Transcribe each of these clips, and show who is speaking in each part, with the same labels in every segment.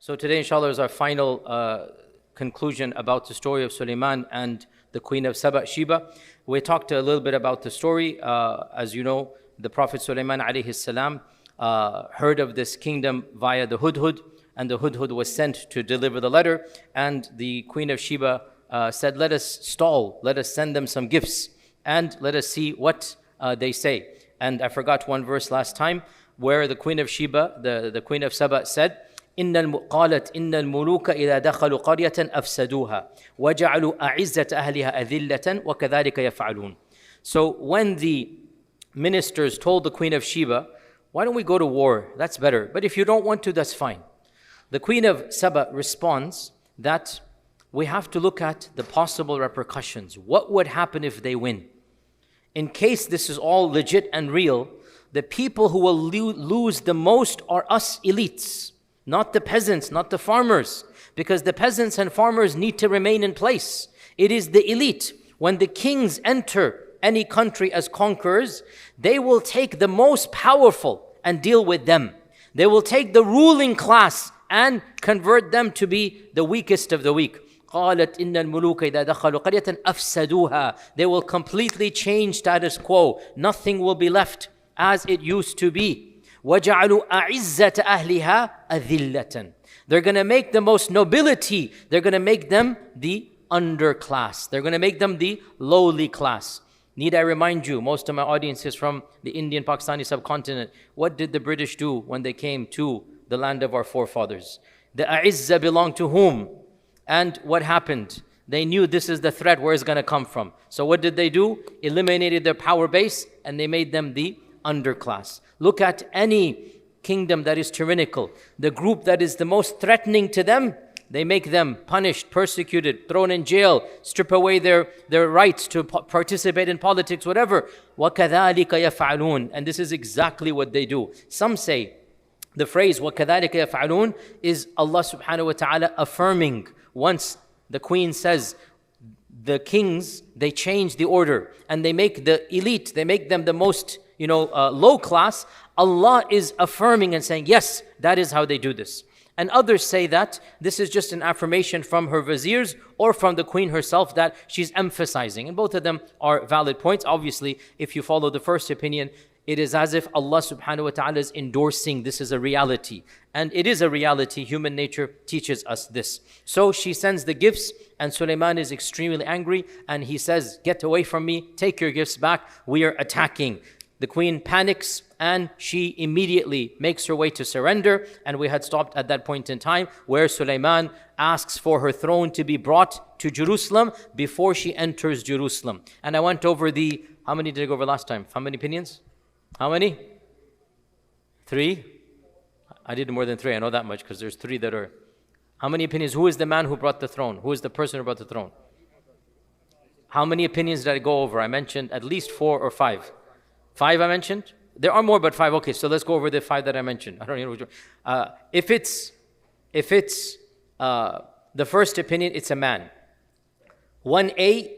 Speaker 1: So today, inshallah, is our final conclusion about the story of Suleiman and the queen of Saba, Sheba. We talked a little bit about the story. As you know, the Prophet Suleiman alayhi salam heard of this kingdom via the Hudhud, and the Hudhud was sent to deliver the letter. And the queen of Sheba said, let us stall, let us send them some gifts, and let us see what they say. And I forgot one verse last time where the queen of Sheba, the queen of Saba said, قالت إن الملوك إذا دخلوا قرية أفسدوها وجعلوا أعزة أهلها أذلة وكذلك يفعلون. So when the ministers told the queen of Sheba, why don't we go to war? That's better. But if you don't want to, that's fine. The queen of Saba responds that we have to look at the possible repercussions. What would happen if they win? In case this is all legit and real, the people who will lose the most are us elites. Not the peasants, not the farmers, because the peasants and farmers need to remain in place. It is the elite. When the kings enter any country as conquerors, they will take the most powerful and deal with them. They will take the ruling class and convert them to be the weakest of the weak. قالت إن الملوك إذا دخلوا قرية أفسدوها. They will completely change status quo. Nothing will be left as it used to be. وَجَعَلُوا أَعِزَّةَ أَهْلِهَا أَذِلَّةً. They're going to make the most nobility, they're going to make them the underclass. They're going to make them the lowly class. Need I remind you, most of my audience is from the Indian Pakistani subcontinent. What did the British do when they came to the land of our forefathers? The A'izza belonged to whom? And what happened? They knew this is the threat, where it's going to come from. So what did they do? Eliminated their power base and they made them the underclass. Look at any kingdom that is tyrannical. The group that is the most threatening to them, they make them punished, persecuted, thrown in jail, strip away their rights to participate in politics, whatever. وَكَذَلِكَ يَفْعَلُونَ. And this is exactly what they do. Some say the phrase وَكَذَلِكَ يَفْعَلُونَ is Allah subhanahu wa ta'ala affirming. Once the queen says, the kings, they change the order and they make the elite, they make them the most low class. Allah is affirming and saying, yes, that is how they do this. And others say that this is just an affirmation from her viziers or from the queen herself that she's emphasizing. And both of them are valid points. Obviously, if you follow the first opinion, it is as if Allah subhanahu wa ta'ala is endorsing this is a reality. And it is a reality. Human nature teaches us this. So she sends the gifts and Suleiman is extremely angry and he says, get away from me, take your gifts back, we are attacking. The queen panics and she immediately makes her way to surrender. And we had stopped at that point in time where Suleiman asks for her throne to be brought to Jerusalem before she enters Jerusalem. And I went over how many did I go over last time? How many opinions? How many? 3? I did more than 3, I know that much because there's 3 that are. How many opinions? Who is the man who brought the throne? Who is the person who brought the throne? How many opinions did I go over? I mentioned at least 4 or 5. 5 I mentioned? There are more but 5. Okay, so let's go over the 5 that I mentioned. I don't know which one. If it's the first opinion, it's a man. 1A,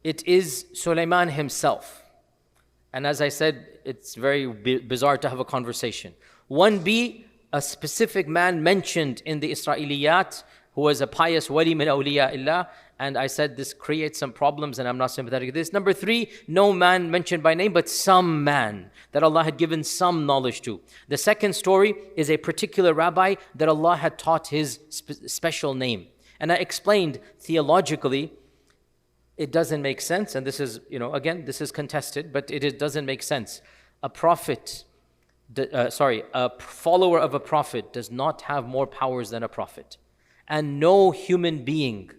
Speaker 1: it is Suleiman himself. And as I said, it's very bizarre to have a conversation. 1B, a specific man mentioned in the Israeliyat who was a pious wali min awliya-illah. And I said this creates some problems and I'm not sympathetic to this. Number 3, no man mentioned by name, but some man that Allah had given some knowledge to. The second story is a particular rabbi that Allah had taught his special name. And I explained theologically, it doesn't make sense. And this is, again, this is contested, but it doesn't make sense. A prophet, a follower of a prophet does not have more powers than a prophet. And no human being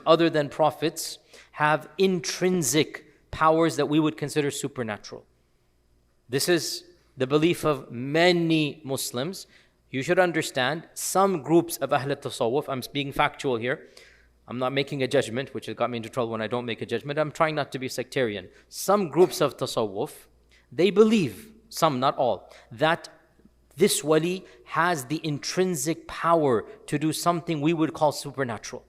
Speaker 1: other than prophets have intrinsic powers that we would consider supernatural. This is the belief of many Muslims. You should understand some groups of Ahl al-Tasawwuf, I'm being factual here, I'm not making a judgment, which has got me into trouble when I don't make a judgment. I'm trying not to be sectarian. Some groups of Tasawwuf, they believe, some, not all, that this wali has the intrinsic power to do something we would call supernatural.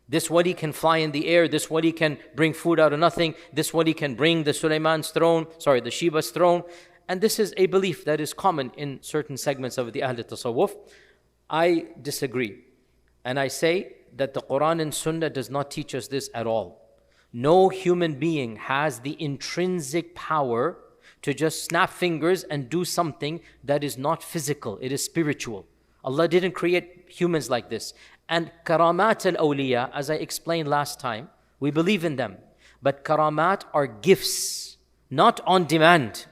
Speaker 1: This wali can fly in the air, this wali can bring food out of nothing, this wali can bring the the Sheba's throne. And this is a belief that is common in certain segments of the Ahl Tasawwuf. I disagree. And I say that the Quran and Sunnah does not teach us this at all. No human being has the intrinsic power to just snap fingers and do something that is not physical, it is spiritual. Allah didn't create humans like this. And karamat al-awliya, as I explained last time, we believe in them. But karamat are gifts, not on demand.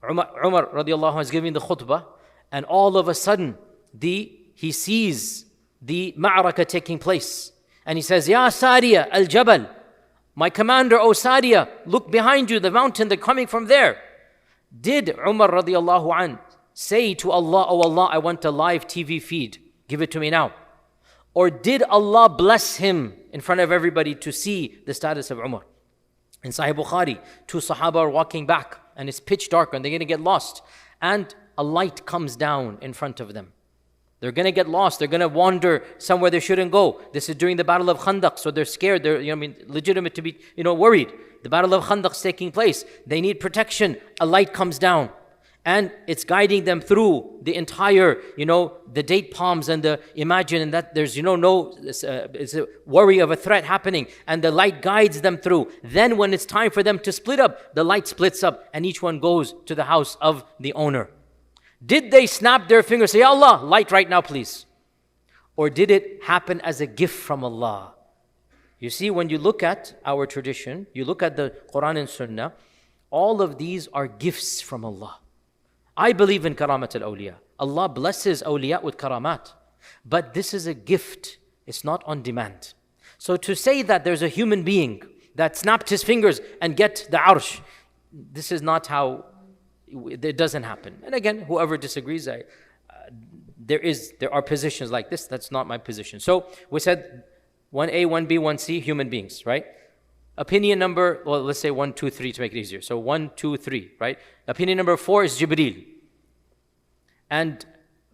Speaker 1: Umar radiallahu anhu is giving the khutbah, and all of a sudden, he sees the ma'raka taking place. And he says, Ya Sariya al-Jabal, my commander, O Sariya, look behind you, the mountain, they're coming from there. Did Umar radiallahu anhu say to Allah, Oh Allah, I want a live TV feed, give it to me now? Or did Allah bless him in front of everybody to see the status of Umar? In Sahih Bukhari, 2 Sahaba are walking back and it's pitch dark and they're going to get lost. And a light comes down in front of them. They're going to get lost. They're going to wander somewhere they shouldn't go. This is during the Battle of Khandaq, so they're scared. They're legitimate to be worried. The Battle of Khandaq is taking place. They need protection. A light comes down. And it's guiding them through the entire, the date palms and imagine that there's, it's a worry of a threat happening. And the light guides them through. Then when it's time for them to split up, the light splits up and each one goes to the house of the owner. Did they snap their fingers, say, Ya Allah, light right now, please? Or did it happen as a gift from Allah? You see, when you look at our tradition, you look at the Quran and Sunnah, all of these are gifts from Allah. I believe in karamat al-awliya. Allah blesses awliya with karamat. But this is a gift. It's not on demand. So to say that there's a human being that snapped his fingers and get the arsh, this is not how, it doesn't happen. And again, whoever disagrees, there are positions like this. That's not my position. So we said 1A, 1B, 1C, human beings, right? Opinion number, well, let's say 1, 2, 3 to make it easier. So 1, 2, 3, right? Opinion number 4 is Jibreel. And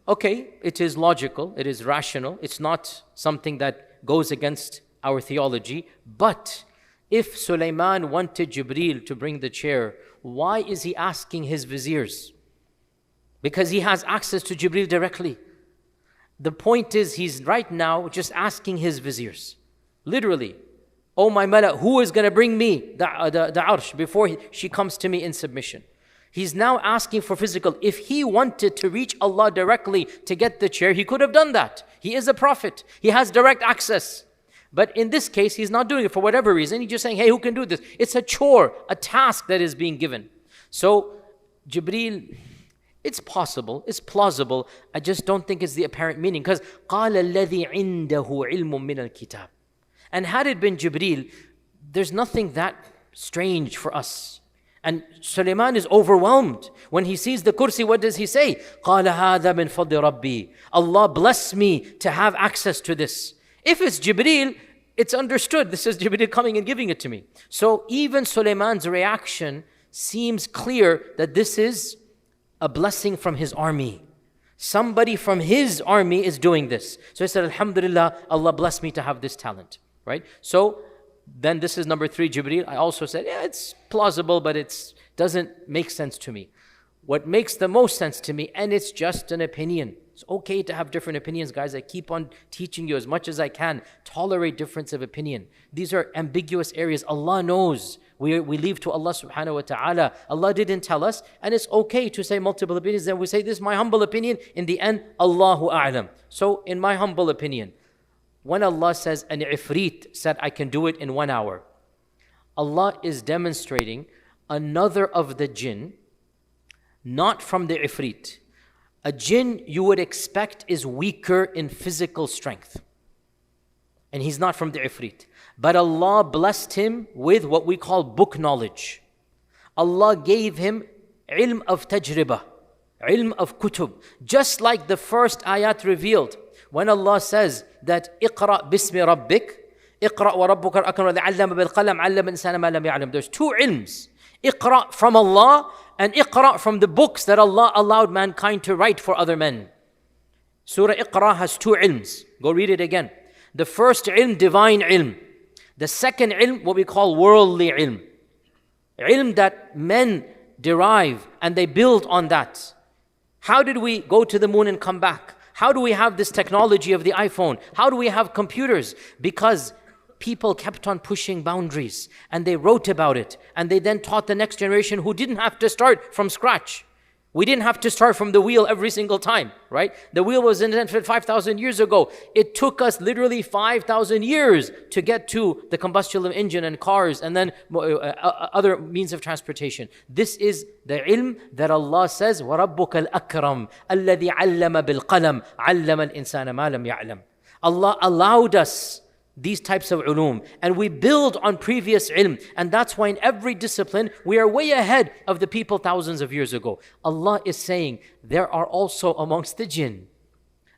Speaker 1: okay, it is logical, it is rational, it's not something that goes against our theology. But if Suleiman wanted Jibreel to bring the chair, why is he asking his viziers? Because he has access to Jibreel directly. The point is, he's right now just asking his viziers. Literally, oh my mala, who is going to bring me the arsh before she comes to me in submission? He's now asking for physical. If he wanted to reach Allah directly to get the chair, he could have done that. He is a prophet. He has direct access. But in this case, he's not doing it for whatever reason. He's just saying, hey, who can do this? It's a chore, a task that is being given. So, Jibreel, it's possible, it's plausible. I just don't think it's the apparent meaning. Because قَالَ الَّذِي عِنْدَهُ عِلْمٌ مِّنَ الْكِتَابِ. And had it been Jibreel, there's nothing that strange for us. And Suleiman is overwhelmed. When he sees the kursi, what does he say? قَالَ هَذَا مِنْ فَضْلِ رَبِّي. Allah bless me to have access to this. If it's Jibreel, it's understood. This is Jibreel coming and giving it to me. So even Suleiman's reaction seems clear that this is a blessing from his army. Somebody from his army is doing this. So he said, Alhamdulillah, Allah bless me to have this talent. Right? So then this is number 3, Jibreel. I also said, yeah, it's plausible, but it doesn't make sense to me. What makes the most sense to me, and it's just an opinion. It's okay to have different opinions, guys. I keep on teaching you as much as I can. Tolerate difference of opinion. These are ambiguous areas. Allah knows. We leave to Allah subhanahu wa ta'ala. Allah didn't tell us, and it's okay to say multiple opinions. Then we say, this is my humble opinion. In the end, Allahu a'lam. So in my humble opinion, when Allah says, an ifrit said, I can do it in 1 hour, Allah is demonstrating another of the jinn, not from the ifrit. A jinn you would expect is weaker in physical strength. And he's not from the ifrit. But Allah blessed him with what we call book knowledge. Allah gave him ilm of tajribah, ilm of kutub. Just like the first ayat revealed, when Allah says that اقرأ باسم ربك اقرأ وربك الأكرم الذي علم بالقلم علم الإنسان ما لم يعلم. There's 2 ilms. Iqra from Allah and Iqra from the books that Allah allowed mankind to write for other men. Surah Iqra has 2 ilms. Go read it again. The first ilm, divine ilm. The second ilm, what we call worldly ilm. Ilm that men derive and they build on that. How did we go to the moon and come back? How do we have this technology of the iPhone? How do we have computers? Because people kept on pushing boundaries and they wrote about it, and they then taught the next generation who didn't have to start from scratch. We didn't have to start from the wheel every single time, right? The wheel was invented 5,000 years ago. It took us literally 5,000 years to get to the combustion engine and cars and then other means of transportation. This is the ilm that Allah says, وَرَبُّكَ الْأَكْرَمُ الَّذِي عَلَّمَ بِالْقَلَمِ عَلَّمَ الْإِنسَانَ مَا لَمْ يَعْلَمْ. Allah allowed us these types of ulum, and we build on previous ilm, and that's why in every discipline we are way ahead of the people thousands of years ago. Allah is saying there are also amongst the jinn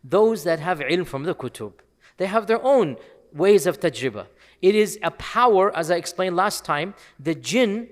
Speaker 1: those that have ilm from the kutub. They have their own ways of tajriba. It is a power, as I explained last time, the jinn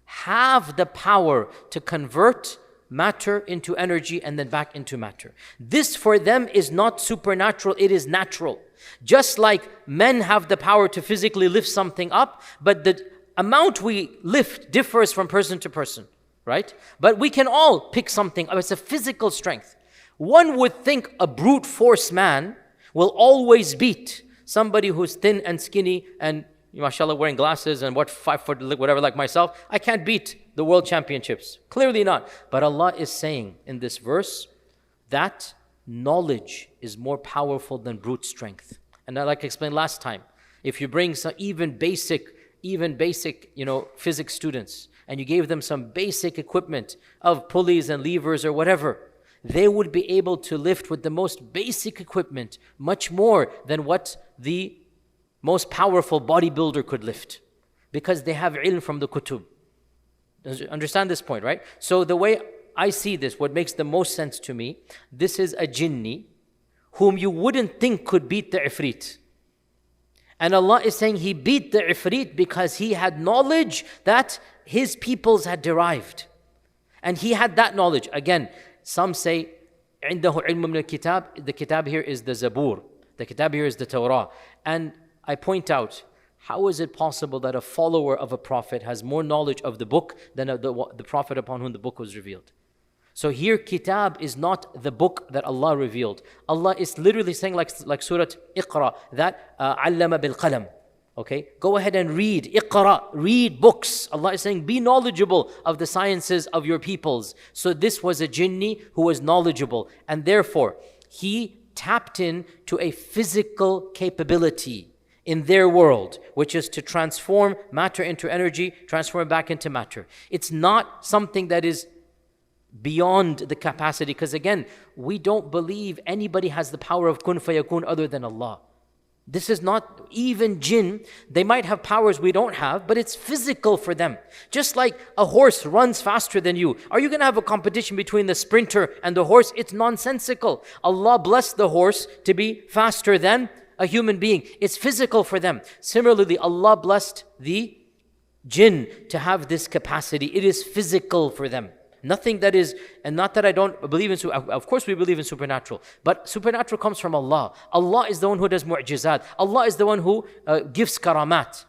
Speaker 1: have the power to convert matter into energy and then back into matter. This for them is not supernatural, it is natural. Just like men have the power to physically lift something up, but the amount we lift differs from person to person, right? But we can all pick something up. It's a physical strength. One would think a brute force man will always beat somebody who's thin and skinny and, mashallah, wearing glasses and 5 foot, whatever, like myself. I can't beat the world championships. Clearly not. But Allah is saying in this verse that knowledge is more powerful than brute strength. And like I explained last time, if you bring some even basic, physics students, and you gave them some basic equipment of pulleys and levers or whatever, they would be able to lift with the most basic equipment much more than what the most powerful bodybuilder could lift, because they have ilm from the kutub. Understand this point, right? So the way I see this, what makes the most sense to me, this is a jinni whom you wouldn't think could beat the ifrit. And Allah is saying he beat the ifrit because he had knowledge that his peoples had derived. And he had that knowledge. Again, some say, عنده علم من الكتاب. The kitab here is the Zabur. The kitab here is the Torah. And I point out, how is it possible that a follower of a prophet has more knowledge of the book than the prophet upon whom the book was revealed? So here, kitab is not the book that Allah revealed. Allah is literally saying, like Surah Iqra, that allama bil qalam. Okay, go ahead and read. Iqra, read books. Allah is saying, be knowledgeable of the sciences of your peoples. So this was a jinni who was knowledgeable, and therefore he tapped in to a physical capability in their world, which is to transform matter into energy, transform it back into matter. It's not something that is beyond the capacity, because again, we don't believe anybody has the power of kun fayakun other than Allah. This is not, even jinn, they might have powers we don't have, but it's physical for them. Just like a horse runs faster than you. Are you going to have a competition between the sprinter and the horse? It's nonsensical. Allah blessed the horse to be faster than a human being. It's physical for them. Similarly, Allah blessed the jinn to have this capacity. It is physical for them. Nothing that is, and not that I don't believe in, of course we believe in supernatural, but supernatural comes from Allah. Allah is the one who does mu'jizat. Allah is the one who gives karamat.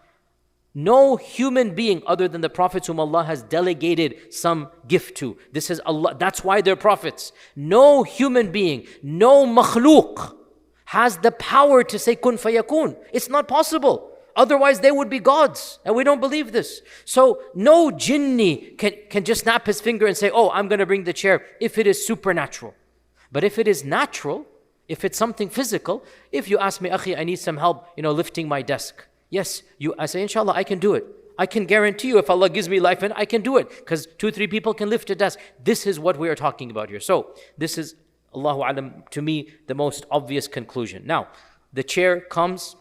Speaker 1: No human being other than the prophets whom Allah has delegated some gift to. This is Allah, that's why they're prophets. No human being, no makhluk has the power to say kun fayakun. It's not possible. Otherwise, they would be gods, and we don't believe this. So, no jinni can just snap his finger and say, oh, I'm going to bring the chair, if it is supernatural. But if it is natural, if it's something physical, if you ask me, akhi, I need some help, lifting my desk. Yes, I say, inshallah, I can do it. I can guarantee you, if Allah gives me life, and I can do it, because 2-3 people can lift a desk. This is what we are talking about here. So, this is, Allahu alam, to me, the most obvious conclusion. Now, the chair comes.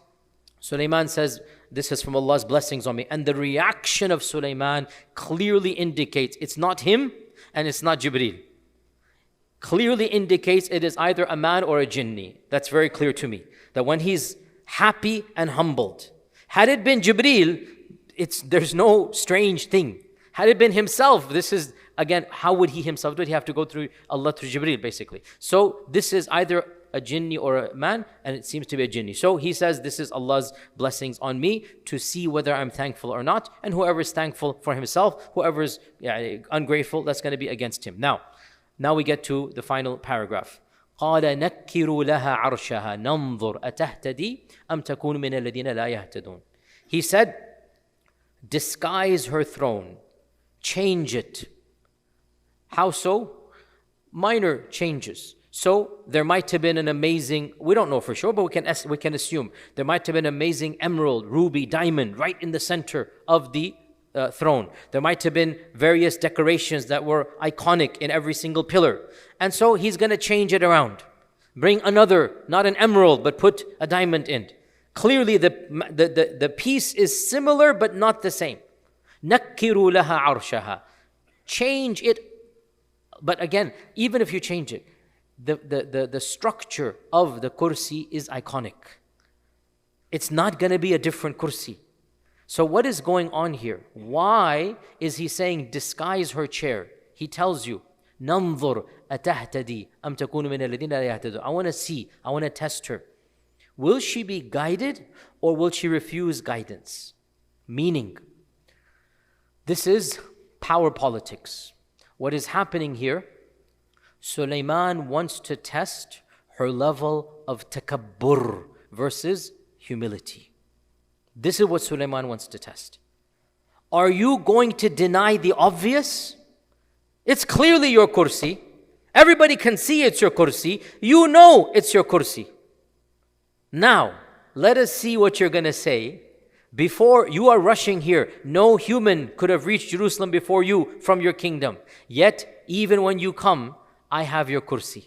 Speaker 1: Suleiman says, this is from Allah's blessings on me. And the reaction of Suleiman clearly indicates it's not him and it's not Jibreel. Clearly indicates it is either a man or a jinni. That's very clear to me. That when he's happy and humbled. Had it been Jibreel, there's no strange thing. Had it been himself, this is, again, how would he himself do it? He have to go through Allah, through Jibreel, basically. So this is either a jinni or a man, and it seems to be a jinni. So he says, this is Allah's blessings on me to see whether I'm thankful or not. And whoever is thankful for himself, whoever is ungrateful, that's going to be against him. Now we get to the final paragraph. قال نكروا لها عرشها ننظر أتهتدي أم تكون من الذين لا يهتدون. He said, disguise her throne, change it. How so? Minor changes. So there might have been an amazing, we don't know for sure, but we can assume there might have been an amazing emerald, ruby, diamond right in the center of the throne. There might have been various decorations that were iconic in every single pillar. And so he's going to change it around. Bring another, not an emerald, but put a diamond in. Clearly the piece is similar but not the same. نَكِّرُوا لَهَا عَرْشَهَا. Change it. But again, even if you change it, the structure of the kursi is iconic. It's not going to be a different kursi. So what is going on here? Why is he saying disguise her chair? He tells you, نَنْظُرْ أَتَهْتَدِي أَمْ تَكُونُ مِنَ الَّذِينَ لَا يَهْتَدُونَ. I want to see, I want to test her. Will she be guided or will she refuse guidance? Meaning, this is power politics. What is happening here? Suleiman wants to test her level of takabbur versus humility. This is what Suleiman wants to test. Are you going to deny the obvious? It's clearly your kursi. Everybody can see it's your kursi. You know it's your kursi. Now, let us see what you're going to say. Before you are rushing here, no human could have reached Jerusalem before you from your kingdom. Yet, even when you come, I have your kursi.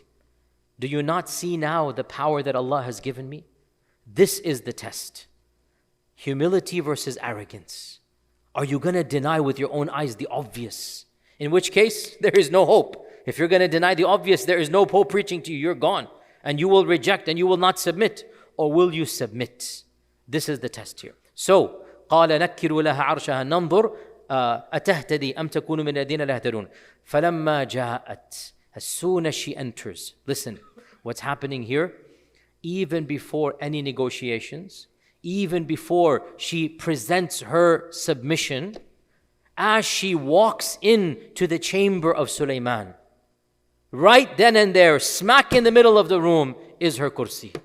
Speaker 1: Do you not see now the power that Allah has given me? This is the test. Humility versus arrogance. Are you going to deny with your own eyes the obvious? In which case, there is no hope. If you're going to deny the obvious, there is no hope preaching to you. You're gone. And you will reject and you will not submit. Or will you submit? This is the test here. So, قال نكروا لها عرشها ننظر أتهتدي أم تكون من الذين لا يهتدون فلما جاءت. As soon as she enters, listen, what's happening here? Even before any negotiations, even before she presents her submission, as she walks into the chamber of Suleiman, right then and there, smack in the middle of the room, is her kursi.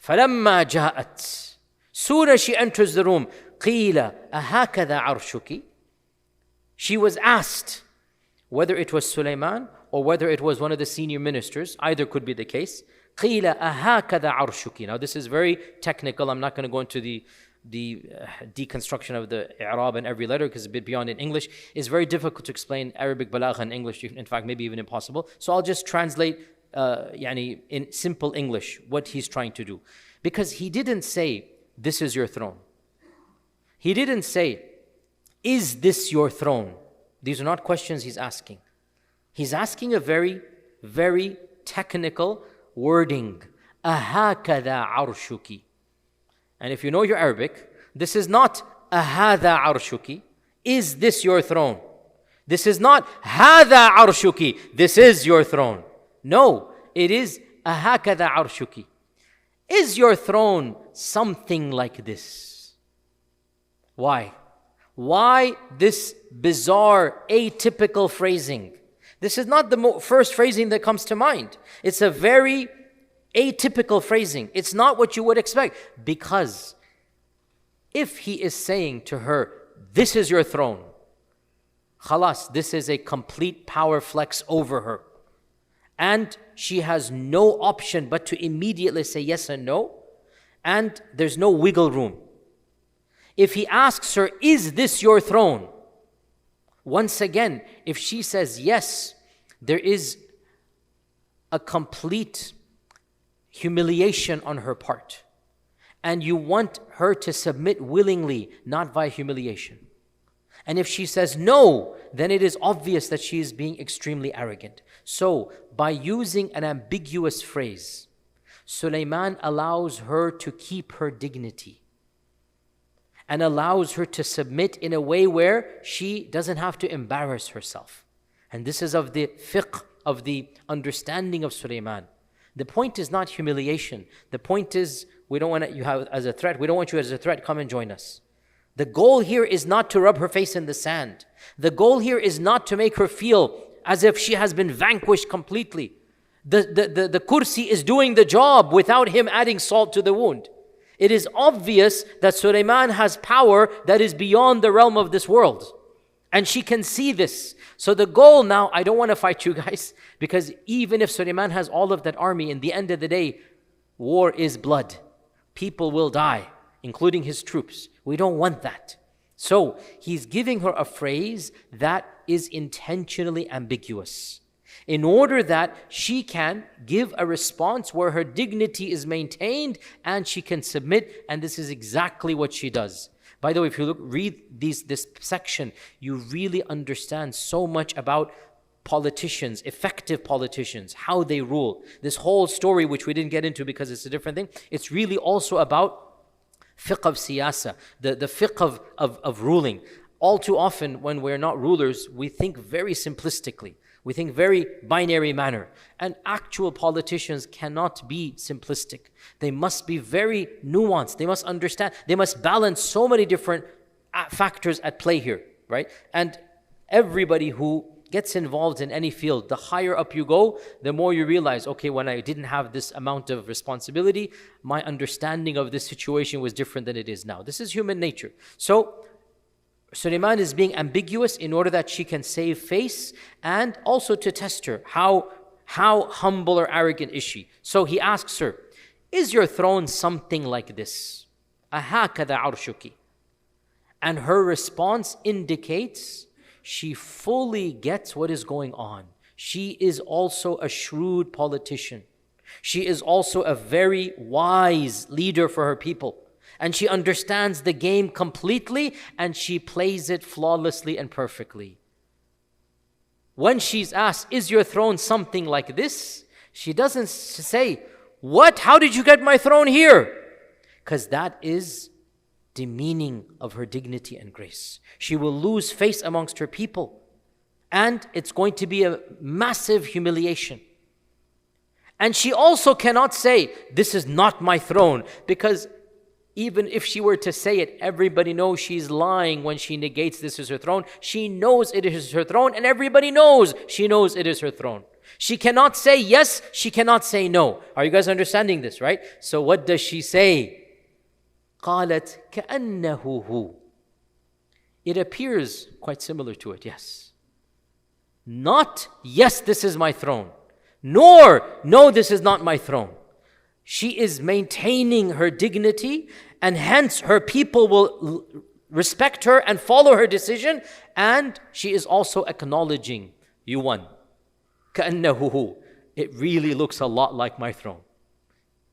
Speaker 1: فَلَمَّا جَاءَتْ. Soon as she enters the room, قِيلَ أَهَكَذَا عَرْشُكِ. She was asked, whether it was Suleiman or whether it was one of the senior ministers, either could be the case. قِيلَ أَهَكَذَا عَرْشُكِ. Now this is very technical. I'm not going to go into the deconstruction of the i'rab and every letter because it's a bit beyond in English. It's very difficult to explain Arabic balagha in English, in fact maybe even impossible. So I'll just translate in simple English what he's trying to do. Because he didn't say, this is your throne. He didn't say, is this your throne? These are not questions he's asking. He's asking a very, very technical wording. أَهَكَذَا عَرْشُكِ. And if you know your Arabic, this is not أَهَذَا عَرْشُكِ. Is this your throne? This is not هَذَا عَرْشُكِ. This is your throne. No, it is أَهَكَذَا عَرْشُكِ. Is your throne something like this? Why? Why this bizarre, atypical phrasing? This is not the first phrasing that comes to mind. It's a very atypical phrasing. It's not what you would expect. Because if he is saying to her, this is your throne, khalas, this is a complete power flex over her. And she has no option but to immediately say yes and no. And there's no wiggle room. If he asks her, is this your throne? Once again, if she says yes, there is a complete humiliation on her part. And you want her to submit willingly, not by humiliation. And if she says no, then it is obvious that she is being extremely arrogant. So, by using an ambiguous phrase, Suleiman allows her to keep her dignity and allows her to submit in a way where she doesn't have to embarrass herself. And this is of the fiqh, of the understanding of Suleiman. The point is not humiliation. The point is, we don't want you have as a threat. We don't want you as a threat. Come and join us. The goal here is not to rub her face in the sand. The goal here is not to make her feel as if she has been vanquished completely. The kursi is doing the job without him adding salt to the wound. It is obvious that Suleiman has power that is beyond the realm of this world. And she can see this. So the goal now, I don't want to fight you guys, because even if Suleiman has all of that army, in the end of the day, war is blood. People will die, including his troops. We don't want that. So he's giving her a phrase that is intentionally ambiguous, in order that she can give a response where her dignity is maintained and she can submit, and this is exactly what she does. By the way, if you read this section, you really understand so much about politicians, effective politicians, how they rule. This whole story, which we didn't get into because it's a different thing, it's really also about fiqh of siyasa, the fiqh of ruling. All too often, when we're not rulers, we think very simplistically. We think very binary manner. And actual politicians cannot be simplistic. They must be very nuanced. They must understand. They must balance so many different factors at play here, right? And everybody who gets involved in any field, the higher up you go, the more you realize, okay, when I didn't have this amount of responsibility, my understanding of this situation was different than it is now. This is human nature. So Suleiman is being ambiguous in order that she can save face, and also to test her. How humble or arrogant is she? So he asks her, is your throne something like this? أَهَكَذَا عَرْشُكِ? And her response indicates she fully gets what is going on. She is also a shrewd politician. She is also a very wise leader for her people. And she understands the game completely, and she plays it flawlessly and perfectly. When she's asked, is your throne something like this? She doesn't say, what? How did you get my throne here? Because that is demeaning of her dignity and grace. She will lose face amongst her people, and it's going to be a massive humiliation. And she also cannot say, this is not my throne, because even if she were to say it, everybody knows she's lying when she negates this is her throne. She knows it is her throne, and everybody knows she knows it is her throne. She cannot say yes, she cannot say no. Are you guys understanding this, right? So what does she say? قالت كأنه هو. It appears quite similar to it, yes. Not, yes, this is my throne. Nor, no, this is not my throne. She is maintaining her dignity, and hence her people will respect her and follow her decision, and she is also acknowledging, you won. كأنه هو. It really looks a lot like my throne.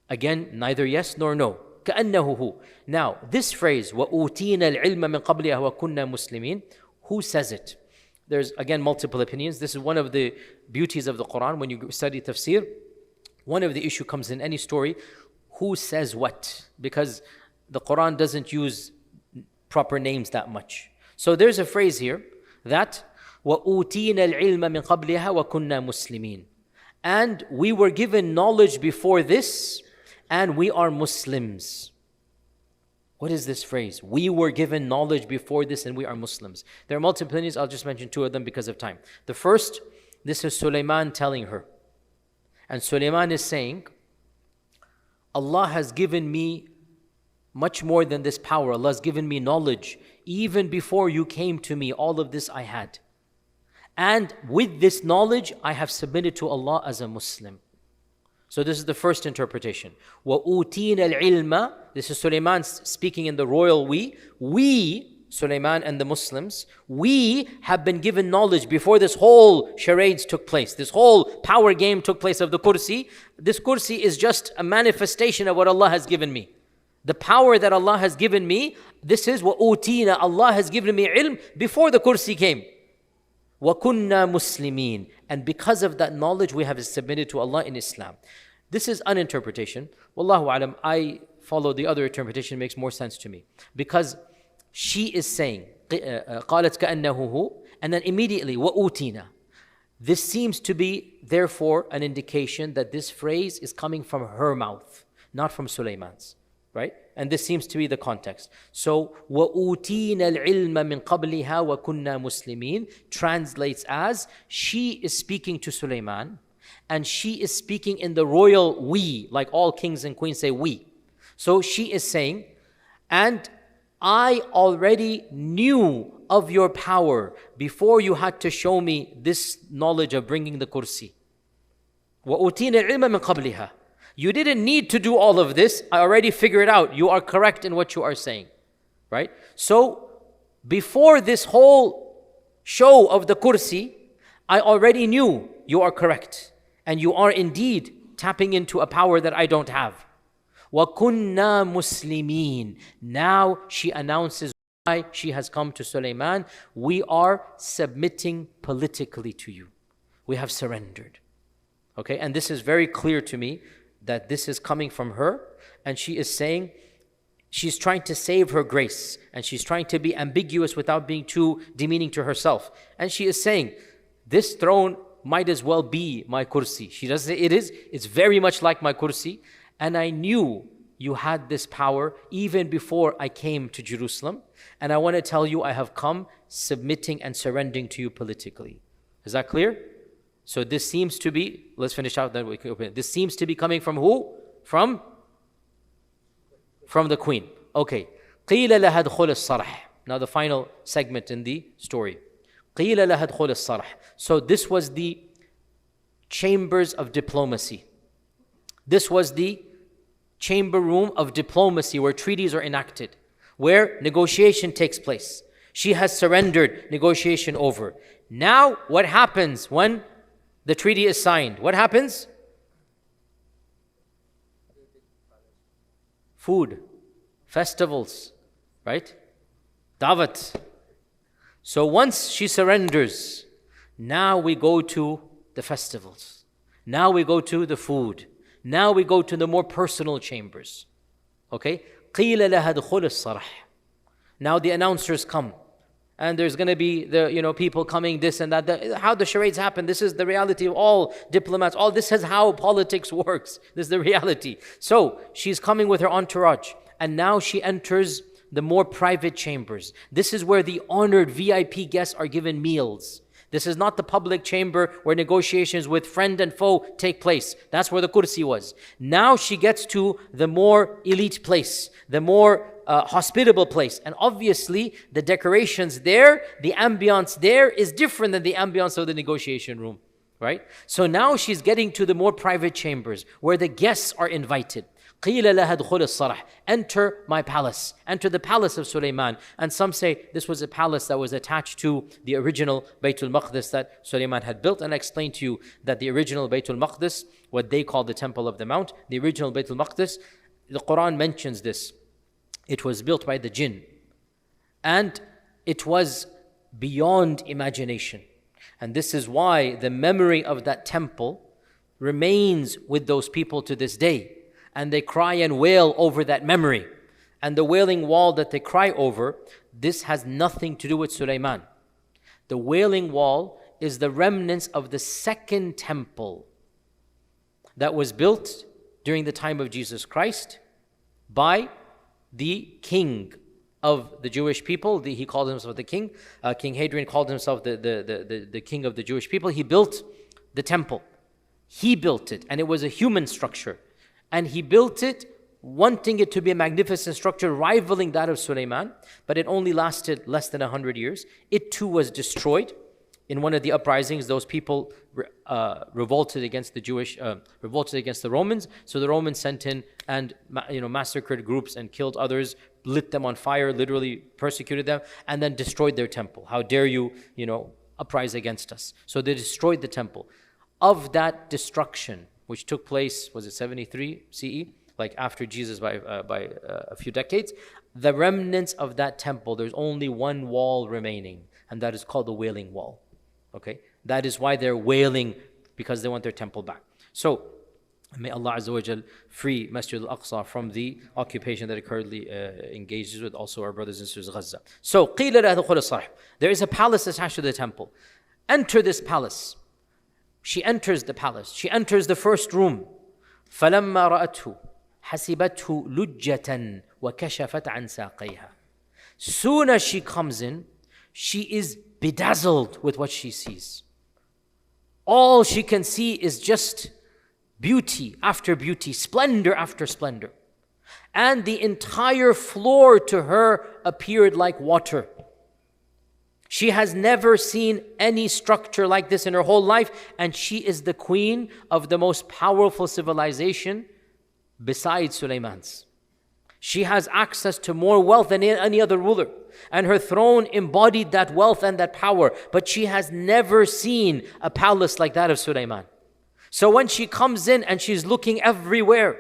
Speaker 1: Again, neither yes nor no. كأنه هو. Now, this phrase, وَأُوتِينَا الْعِلْمَ مِنْ قَبْلِهَا وَكُنَّا مُسْلِمِينَ, who says it? There's again multiple opinions. This is one of the beauties of the Quran. When you study tafsir, one of the issue comes in any story, who says what? Because the Quran doesn't use proper names that much. So there's a phrase here that وَأُوتِينَا الْعِلْمَ مِنْ قَبْلِهَا وَكُنَّا مُسْلِمِينَ, and we were given knowledge before this, and we are Muslims. What is this phrase? We were given knowledge before this, and we are Muslims. There are multiple opinions. I'll just mention two of them because of time. The first, this is Suleiman telling her. And Suleiman is saying, Allah has given me much more than this power. Allah has given me knowledge. Even before you came to me, all of this I had. And with this knowledge, I have submitted to Allah as a Muslim. So this is the first interpretation. وَأُوتِينَ الْعِلْمَ. This is Suleiman speaking in the royal we. We, Suleiman and the Muslims, we have been given knowledge before this whole charades took place. This whole power game took place of the kursi. This kursi is just a manifestation of what Allah has given me. The power that Allah has given me, this is وَأُوتِينَ. Allah has given me ilm before the kursi came. وَكُنَّا مُسْلِمِينَ. And because of that knowledge, we have submitted to Allah in Islam. This is an interpretation. Wallahu alam, I follow the other interpretation, makes more sense to me. Because she is saying, قَالَتْ كَأَنَّهُ هُوَ, and then immediately, وَأُوتِينَا. This seems to be, therefore, an indication that this phrase is coming from her mouth, not from Suleiman's. Right? And this seems to be the context. So, وَأُوتِينَ الْعِلْمَ مِنْ قَبْلِهَا وَكُنَّا مُسْلِمِينَ translates as, she is speaking to Suleiman, And she is speaking in the royal we, like all kings and queens say we. So she is saying, and I already knew of your power before you had to show me this knowledge of bringing the kursi. وَأُوتِينَ الْعِلْمَ مِنْ قَبْلِهَا. You didn't need to do all of this. I already figured it out. You are correct in what you are saying. Right? So, before this whole show of the kursi, I already knew you are correct. And you are indeed tapping into a power that I don't have. وَكُنَّا مُسْلِمِينَ. Now she announces why she has come to Suleiman. We are submitting politically to you. We have surrendered. Okay, and this is very clear to me that this is coming from her. And she is saying, she's trying to save her grace. And she's trying to be ambiguous without being too demeaning to herself. And she is saying, this throne might as well be my kursi. She doesn't say it is. It's very much like my kursi. And I knew you had this power even before I came to Jerusalem. And I want to tell you, I have come submitting and surrendering to you politically. Is that clear? So this seems to be, let's finish out that we can open it. This seems to be coming from who? From the queen. Okay. قِيلَ لَهَا ادْخُلِ الصَّرْحِ. Now the final segment in the story. قِيلَ لَهَا ادْخُلِ الصَّرْحِ. So this was the chambers of diplomacy. This was the chamber room of diplomacy where treaties are enacted, where negotiation takes place. She has surrendered, negotiation over. Now, what happens when the treaty is signed? What happens? Food, festivals, right? Dawat. So once she surrenders, now we go to the festivals. Now we go to the food. Now we go to the more personal chambers. Okay? قِيلَ لَهَا دُخُلِ الصَّرْحِ. Now the announcers come. And there's going to be the people coming, this and that. How the charades happen. This is the reality of all diplomats. All this is how politics works. This is the reality. So she's coming with her entourage. And now she enters the more private chambers. This is where the honored VIP guests are given meals. This is not the public chamber where negotiations with friend and foe take place. That's where the kursi was. Now she gets to the more elite place, the more hospitable place. And obviously, the decorations there, the ambience there is different than the ambience of the negotiation room. Right? So now she's getting to the more private chambers where the guests are invited. قِيلَ لَهَا ادْخُلِ الصَّرْحِ. Enter my palace. Enter the palace of Suleiman. And some say this was a palace that was attached to the original Baytul Maqdis that Suleiman had built. And I explained to you that the original Baytul Maqdis, what they call the Temple of the Mount, the original Baytul Maqdis, the Quran mentions this. It was built by the jinn. And it was beyond imagination. And this is why the memory of that temple remains with those people to this day. And they cry and wail over that memory. And the wailing wall that they cry over, this has nothing to do with Suleiman. The wailing wall is the remnants of the second temple that was built during the time of Jesus Christ by the king of the Jewish people. He called himself the king. King Hadrian called himself the king of the Jewish people. He built the temple. He built it, and it was a human structure. And he built it wanting it to be a magnificent structure rivaling that of Suleiman, but it only lasted less than 100 years. It too was destroyed in one of the uprisings. Those people revolted against the Romans. So the Romans sent in and massacred groups and killed others, lit them on fire, literally persecuted them, and then destroyed their temple. How dare you, uprise against us? So they destroyed the temple. Of that destruction, which took place, was it 73 CE? Like after Jesus by a few decades. The remnants of that temple, there's only one wall remaining, and that is called the Wailing Wall. Okay? That is why they're wailing, because they want their temple back. So, may Allah Azza wa Jal free Masjid al-Aqsa from the occupation that it currently engages with, also our brothers and sisters of Gaza. So, قِيلَ لَهَا دُخُلِ الصَّرْحِ. There is a palace attached to the temple. Enter this palace. She enters the palace. She enters the first room. فَلَمَّا رَأَتْهُ حَسِبَتْهُ لُجَّةً وَكَشَفَتْ عَنْ سَاقَيْهَا. Soon as she comes in, she is bedazzled with what she sees. All she can see is just beauty after beauty, splendor after splendor. And the entire floor to her appeared like water. She has never seen any structure like this in her whole life, and she is the queen of the most powerful civilization besides Suleiman's. She has access to more wealth than any other ruler, and her throne embodied that wealth and that power, but she has never seen a palace like that of Suleiman. So when she comes in and she's looking everywhere,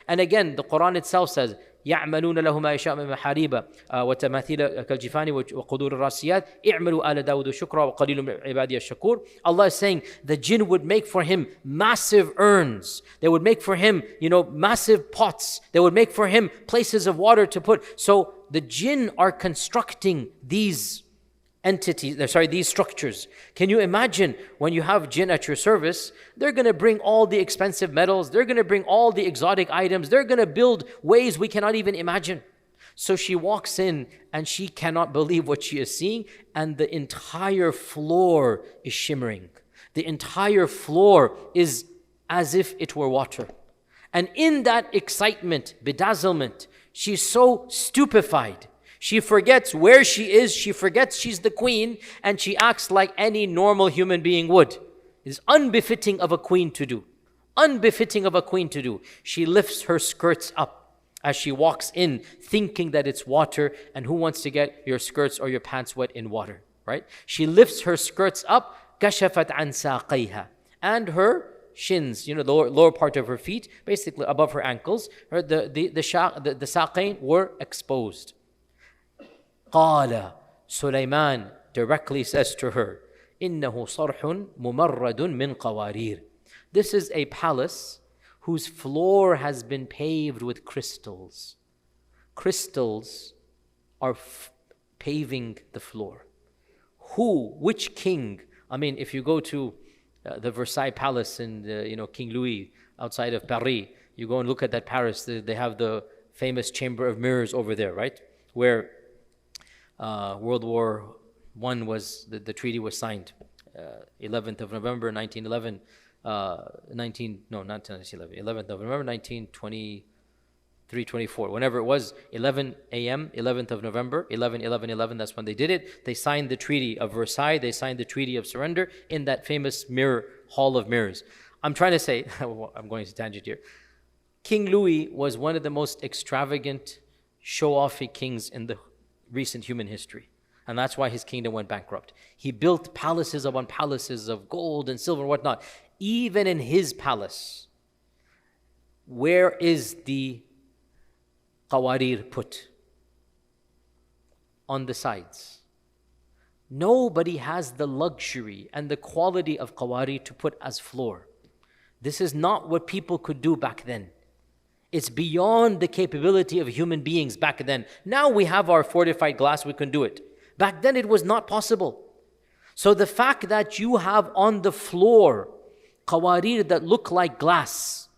Speaker 1: and again the Quran itself says, يعملون له ما يشاء من محاريب وتماثيل كالجفان وقدور الراسيات اعملوا آل داود شكرا وقليل من عبادي الشكور. Allah is saying the jinn would make for him massive urns. They would make for him, massive pots. They would make for him places of water to put. So the jinn are constructing these these structures. Can you imagine when you have jinn at your service? They're going to bring all the expensive metals. They're going to bring all the exotic items. They're going to build ways we cannot even imagine. So she walks in and she cannot believe what she is seeing, and the entire floor is shimmering. The entire floor is as if it were water. And in that excitement, bedazzlement, she's so stupefied. She forgets where she is, she forgets she's the queen, and she acts like any normal human being would. It is unbefitting of a queen to do. Unbefitting of a queen to do. She lifts her skirts up as she walks in, thinking that it's water, and who wants to get your skirts or your pants wet in water, right? She lifts her skirts up, كَشَفَتْ عَنْ سَاقَيْهَا, and her shins, the lower part of her feet, basically above her ankles, the saqain were exposed. قال, Suleiman directly says to her, إِنَّهُ صَرْحٌ مُمَرَّدٌ مِّن قَوَارِيرٍ. This is a palace whose floor has been paved with crystals. Crystals are paving the floor. Which king? If you go to the Versailles Palace in King Louis outside of Paris, you go and look at that Paris, they have the famous Chamber of Mirrors over there, right? Where World War I was, the treaty was signed, 11th of November 1911, 11th of November 1923, 24, whenever it was, 11 a.m., 11th of November, 11, that's when they did it. They signed the Treaty of Versailles, they signed the Treaty of Surrender in that famous Hall of Mirrors. I'm trying to say, I'm going to tangent here. King Louis was one of the most extravagant, show-offy kings in the recent human history. And that's why his kingdom went bankrupt. He built palaces upon palaces of gold and silver and whatnot. Even in his palace, where is the qawarir put? On the sides. Nobody has the luxury and the quality of qawarir to put as floor. This is not what people could do back then. It's beyond the capability of human beings back then. Now we have our fortified glass, we can do it. Back then it was not possible. So the fact that you have on the floor qawarir that look like glass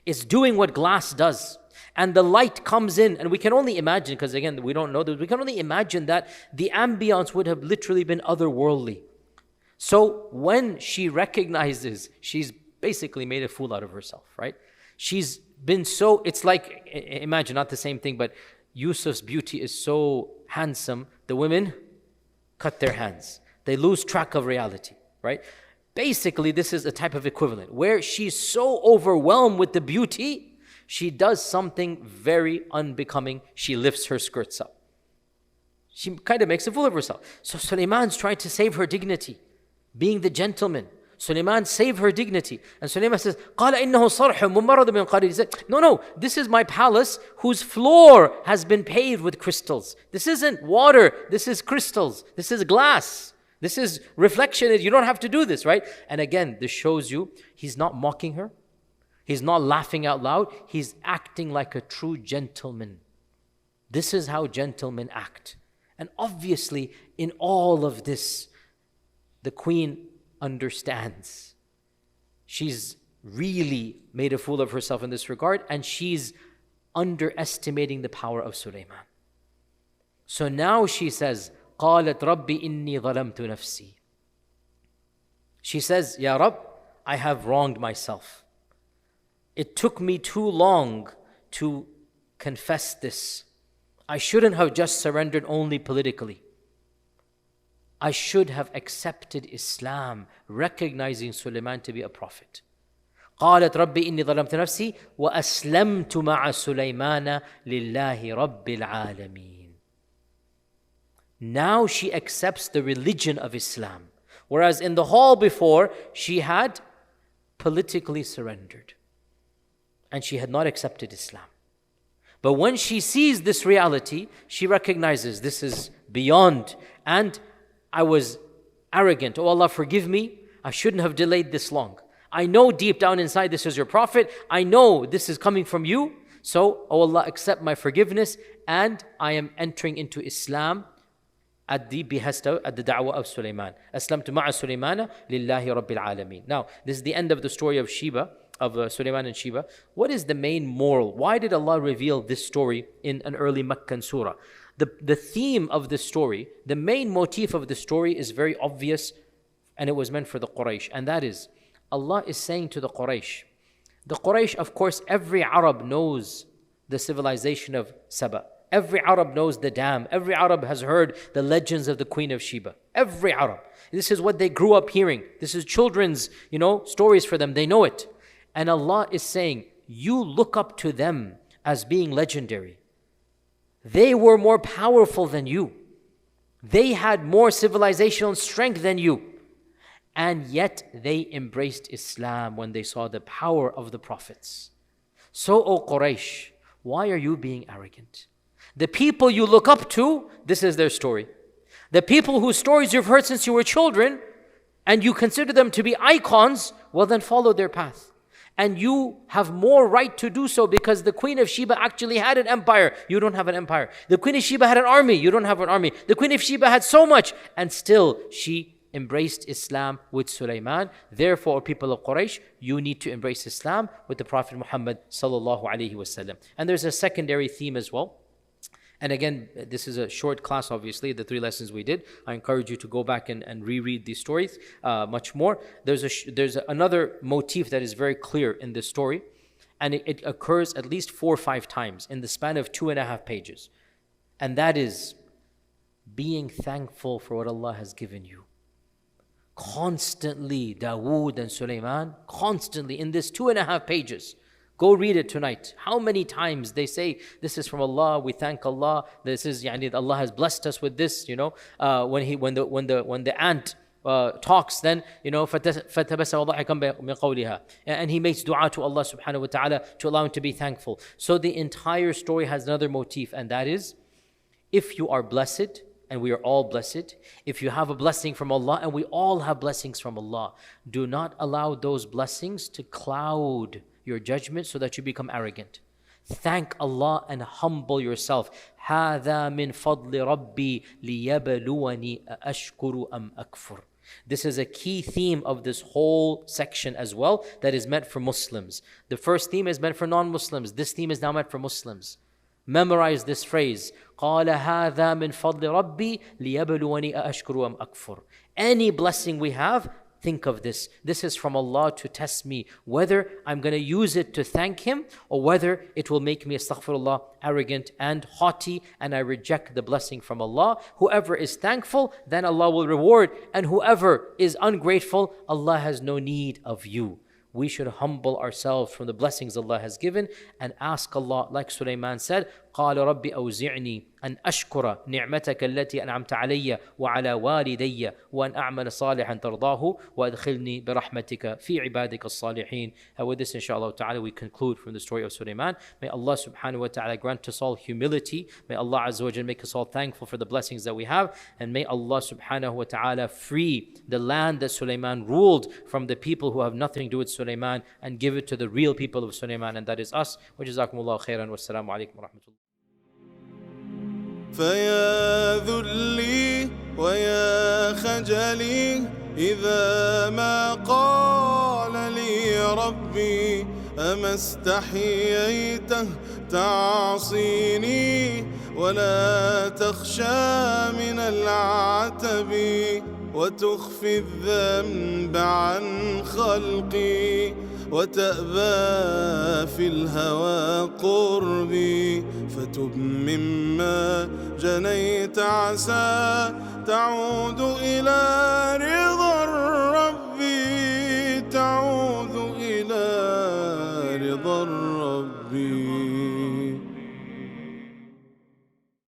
Speaker 1: is doing what glass does. And the light comes in, and we can only imagine, because again, we don't know this, we can only imagine that the ambience would have literally been otherworldly. So when she recognizes, she's basically made a fool out of herself, right? She's been so, it's like, imagine, not the same thing, but Yusuf's beauty is so handsome, the women cut their hands. They lose track of reality, right? Basically, this is a type of equivalent, where she's so overwhelmed with the beauty, she does something very unbecoming. She lifts her skirts up. She kind of makes a fool of herself. So Suleiman's trying to save her dignity, being the gentleman. Suleiman saved her dignity. And Suleiman says, قَالَ إِنَّهُ صَرْحٌ مُمَرَّدٌ مِّن قَارِيرٍ. He said, no, this is my palace whose floor has been paved with crystals. This isn't water, this is crystals. This is glass. This is reflection. You don't have to do this, right? And again, this shows you, he's not mocking her. He's not laughing out loud. He's acting like a true gentleman. This is how gentlemen act. And obviously, in all of this, the queen understands. She's really made a fool of herself in this regard, and she's underestimating the power of Suleiman. So now she says, قالت ربي إني ظلمت نفسي. She says, Ya Rabb, I have wronged myself. It took me too long to confess this. I shouldn't have just surrendered only politically. I should have accepted Islam, recognizing Suleiman to be a prophet. قالت ربي إني ظلمت نفسي وأسلمت مع سليمان لله رب العالمين. Now she accepts the religion of Islam. Whereas in the hall before, she had politically surrendered. And she had not accepted Islam. But when she sees this reality, she recognizes this is beyond. And I was arrogant. Oh Allah, forgive me. I shouldn't have delayed this long. I know deep down inside this is your prophet. I know this is coming from you. So, oh Allah, accept my forgiveness. And I am entering into Islam at the behest of, at the da'wah of Suleiman. Aslamtu ma'a Suleimana lillahi rabbil alameen. Now, this is the end of the story of Sheba, of Suleiman and Sheba. What is the main moral? Why did Allah reveal this story in an early Meccan surah? The theme of this story, the main motif of the story is very obvious, and it was meant for the Quraysh. And that is, Allah is saying to the Quraysh, of course, every Arab knows the civilization of Saba. Every Arab knows the dam. Every Arab has heard the legends of the Queen of Sheba. Every Arab. This is what they grew up hearing. This is children's, stories for them. They know it. And Allah is saying, you look up to them as being legendary. They were more powerful than you. They had more civilizational strength than you. And yet they embraced Islam when they saw the power of the prophets. So, O Quraysh, why are you being arrogant? The people you look up to, this is their story. The people whose stories you've heard since you were children, and you consider them to be icons, well then follow their path. And you have more right to do so because the Queen of Sheba actually had an empire. You don't have an empire. The Queen of Sheba had an army. You don't have an army. The Queen of Sheba had so much, and still she embraced Islam with Suleiman. Therefore, people of Quraysh, you need to embrace Islam with the Prophet Muhammad sallallahu alaihi wasallam. And there's a secondary theme as well. And again, this is a short class, obviously, the 3 lessons we did. I encourage you to go back and reread these stories much more. There's another motif that is very clear in this story, and it occurs at least 4 or 5 times in the span of 2.5 pages. And that is being thankful for what Allah has given you. Constantly, Dawood and Suleiman, constantly in this 2.5 pages. Go read it tonight. How many times they say, this is from Allah, we thank Allah, this is, Allah has blessed us with this, when the ant talks, then, فَتَبَسَّمَ ضَحِكًا مِنْ قَوْلِهَا. And he makes dua to Allah subhanahu wa ta'ala to allow him to be thankful. So the entire story has another motif, and that is, if you are blessed, and we are all blessed, if you have a blessing from Allah, and we all have blessings from Allah, do not allow those blessings to cloud your judgment so that you become arrogant. Thank Allah and humble yourself. هَذَا مِنْ فَضْلِ رَبِّي لِيَبْلُوَنِي أَأَشْكُرُ أَمْ أَكْفُرُ. This is a key theme of this whole section as well, that is meant for Muslims. The first theme is meant for non-Muslims. This theme is now meant for Muslims. Memorize this phrase. قَالَ هَذَا مِنْ فَضْلِ رَبِّي لِيَبْلُوَنِي أَأَشْكُرُ أَمْ أَكْفُرُ. Any blessing we have, think of this. This is from Allah to test me whether I'm going to use it to thank Him or whether it will make me, astaghfirullah, arrogant and haughty, and I reject the blessing from Allah. Whoever is thankful, then Allah will reward, and whoever is ungrateful, Allah has no need of you. We should humble ourselves from the blessings Allah has given and ask Allah, like Suleiman said, قال رب أوزعني أن أشكر نعمتك التي أنعمت علي وعلى والدي وأن أعمل صالحا ترضاه وأدخلني برحمتك في عبادك الصالحين. And with this, inshallah ta'ala, we conclude from the story of Suleiman. May Allah subhanahu wa ta'ala grant us all humility. May Allah azza wa jalla make us all thankful for the blessings that we have. And may Allah subhanahu wa ta'ala free the land that Suleiman ruled from the people who have nothing to do with Suleiman and give it to the real people of Suleiman, and that is us. Wa jazakumullahu khairan. Wassalamu alaikum wa rahmatullah.
Speaker 2: فيا ذلي ويا خجلي إذا ما قال لي ربي أما استحييته تعصيني ولا تخشى من العتب. وتخفي الذنب عن خلقي وتأبى في الهوى قربي فتب مما جنيت عسى تعود إلى